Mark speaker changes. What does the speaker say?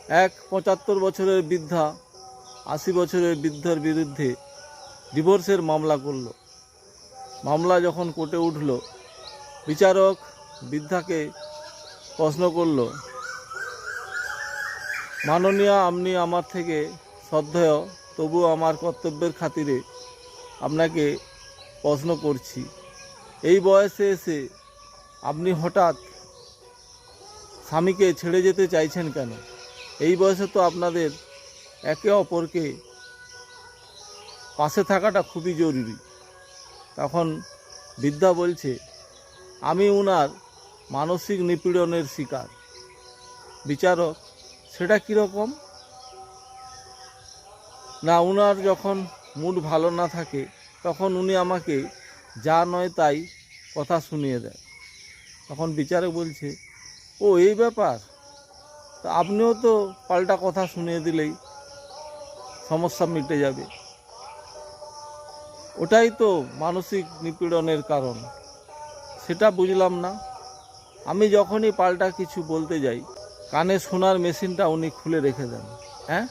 Speaker 1: এক ৭৫ বছরের বৃদ্ধা ৮০ বছরের বৃদ্ধের বিরুদ্ধে ডিভোর্সের মামলা করল। মামলা যখন কোর্টে উঠল, বিচারক বৃদ্ধাকে প্রশ্ন করল, মাননীয়া, আপনি আমার থেকে শ্রদ্ধেয়, তবুও আমার কর্তব্যের খাতিরে আপনাকে প্রশ্ন করছি, এই বয়সে এসে আপনি হঠাৎ স্বামীকে ছেড়ে যেতে চাইছেন কেন? এই বয়সে তো আপনাদের একে অপরকে পাশে থাকাটা খুবই জরুরি। তখন বৃদ্ধা বলছে, আমি উনার মানসিক নিপীড়নের শিকার। বিচারক, সেটা কীরকম? না, উনার যখন মুড ভালো না থাকে তখন উনি আমাকে যা নয় তাই কথা শুনিয়ে দেয়। তখন বিচারক বলছে, ও এই ব্যাপার, তো আপনিও তো পাল্টা কথা শুনিয়ে দিলেই সমস্যা মিটে যাবে। ওটাই তো মানসিক নিপীড়নের কারণ, সেটা বুঝলাম না। আমি যখনই পাল্টা কিছু বলতে যাই, কানে শোনার মেশিনটা উনি খুলে রেখে দেন। হ্যাঁ।